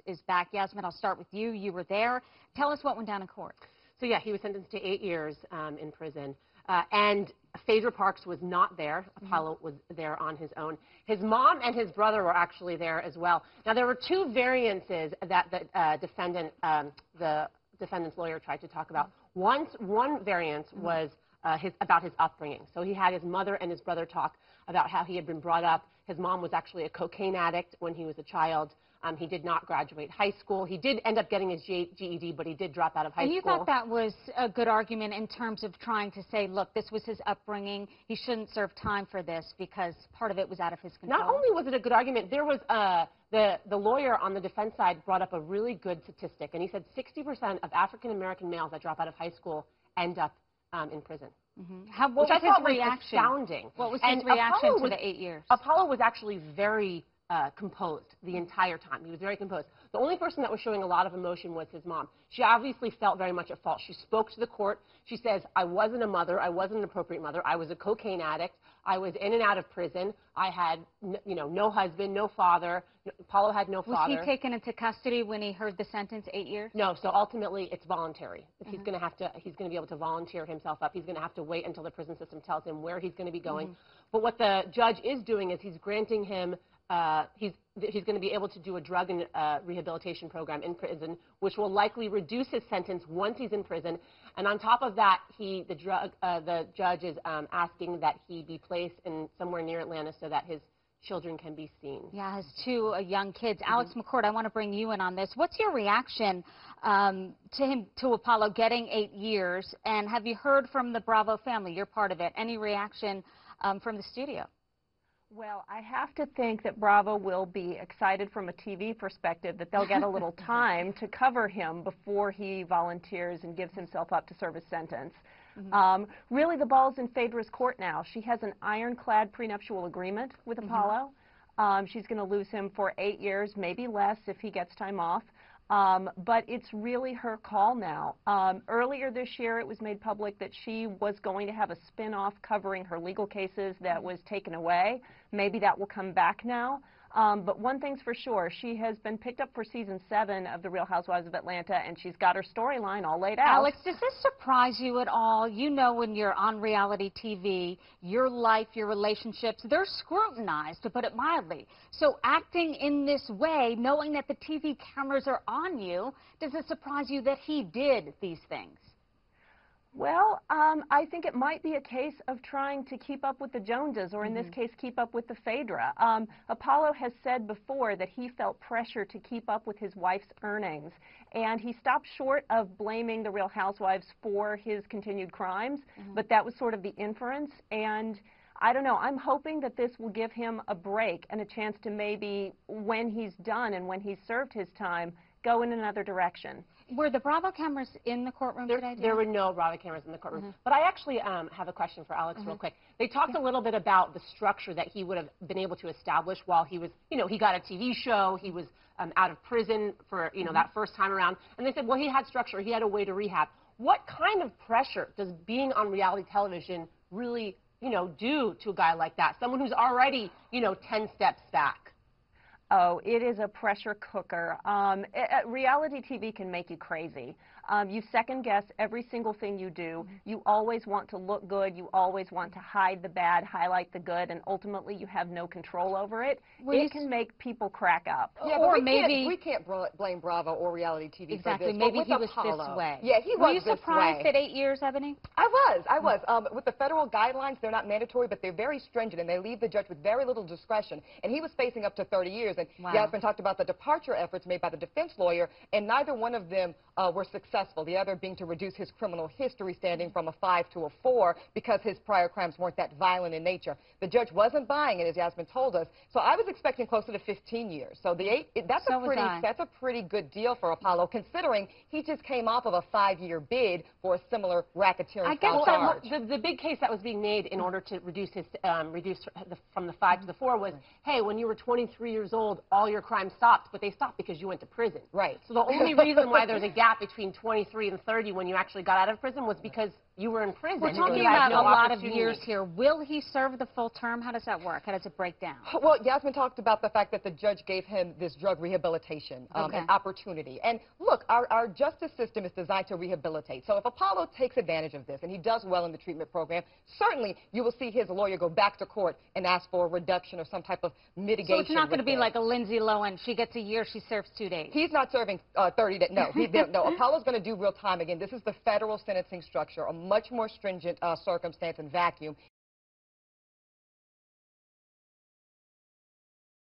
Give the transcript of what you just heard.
is back. Yasmin, I'll start with you. You were there. Tell us what went down in court. So, yeah, he was sentenced to 8 years in prison. And Phaedra Parks was not there. Apollo was there on his own. His mom and his brother were actually there as well. Now, there were two variances that the defendant's lawyer tried to talk about. One variance was about his upbringing. So he had his mother and his brother talk about how he had been brought up. His mom was actually a cocaine addict when he was a child. He did not graduate high school. He did end up getting his GED, but he did drop out of high school. And you thought that was a good argument in terms of trying to say, look, this was his upbringing. He shouldn't serve time for this because part of it was out of his control. Not only was it a good argument, there was the lawyer on the defense side brought up a really good statistic, and he said 60% of African-American males that drop out of high school end up in prison. What was his reaction? Astounding. What was his reaction to the 8 years? Apollo was actually very composed the entire time. He was very composed. The only person that was showing a lot of emotion was his mom. She obviously felt very much at fault. She spoke to the court. She says, I wasn't a mother. I wasn't an appropriate mother. I was a cocaine addict. I was in and out of prison. I had, no husband, no father. Apollo had no father. Was he taken into custody when he heard the sentence, 8 years? No, so ultimately it's voluntary. He's going to be able to volunteer himself up. He's going to have to wait until the prison system tells him where he's going to be going. But what the judge is doing is he's granting him he's going to be able to do a drug and rehabilitation program in prison, which will likely reduce his sentence once he's in prison. And on top of that, the judge is asking that he be placed in somewhere near Atlanta so that his children can be seen. Yeah, his two young kids. Alex McCord, I want to bring you in on this. What's your reaction to Apollo getting 8 years? And have you heard from the Bravo family? You're part of it. Any reaction from the studio? Well, I have to think that Bravo will be excited from a TV perspective that they'll get a little time to cover him before he volunteers and gives himself up to serve his sentence. Really, the ball's in Phaedra's court now. She has an ironclad prenuptial agreement with Apollo. She's going to lose him for 8 years, maybe less if he gets time off. But it's really her call now. Earlier this year, it was made public that she was going to have a spin-off covering her legal cases that was taken away. Maybe that will come back now. But one thing's for sure, she has been picked up for season 7 of The Real Housewives of Atlanta, and she's got her storyline all laid out. Alex, does this surprise you at all? You know, when you're on reality TV, your life, your relationships, they're scrutinized, to put it mildly. So acting in this way, knowing that the TV cameras are on you, does it surprise you that he did these things? Well, I think it might be a case of trying to keep up with the Joneses, or in this case, keep up with the Phaedra. Apollo has said before that he felt pressure to keep up with his wife's earnings, and he stopped short of blaming the Real Housewives for his continued crimes, but that was sort of the inference, and I don't know, I'm hoping that this will give him a break and a chance to maybe, when he's done and when he's served his time, go in another direction. Were the Bravo cameras in the courtroom today? There were no Bravo cameras in the courtroom. But I actually have a question for Alex real quick. They talked a little bit about the structure that he would have been able to establish while he was, he got a TV show, he was out of prison for, that first time around. And they said, well, he had structure, he had a way to rehab. What kind of pressure does being on reality television really, do to a guy like that? Someone who's already, 10 steps back. Oh, it is a pressure cooker. Reality TV can make you crazy. You second guess every single thing you do. You always want to look good. You always want to hide the bad, highlight the good, and ultimately you have no control over it. It can make people crack up. Yeah, or maybe we can't blame Bravo or reality TV for this. Maybe he was this way. Yeah, he was this way. Were you surprised at 8 years, Ebony? I was. With the federal guidelines, they're not mandatory, but they're very stringent, and they leave the judge with very little discretion. And he was facing up to 30 years. And Yasmin talked about the departure efforts made by the defense lawyer, and neither one of them were successful, the other being to reduce his criminal history standing from a 5 to a 4 because his prior crimes weren't that violent in nature. The judge wasn't buying it, as Yasmin told us, so I was expecting closer to 15 years. So that's a pretty good deal for Apollo, considering he just came off of a 5-year bid for a similar racketeering charge. The big case that was being made in order to reduce his from the 5 to the 4 was, hey, when you were 23 years old, all your crimes stopped, but they stopped because you went to prison. Right. So the only reason why there's a gap between 23 and 30 when you actually got out of prison was because you were in prison. We're and talking you had about no a lot of opportunity. years here. Will he serve the full term? How does that work? How does it break down? Well, Yasmin talked about the fact that the judge gave him this drug rehabilitation an opportunity. And look, our justice system is designed to rehabilitate. So if Apollo takes advantage of this and he does well in the treatment program, certainly you will see his lawyer go back to court and ask for a reduction or some type of mitigation. So it's not going to be like a Lindsay Lohan. She gets a year, she serves 2 days. He's not serving 30 days. No, no. Apollo's going to do real time. Again, this is the federal sentencing structure, a much more stringent circumstance and vacuum.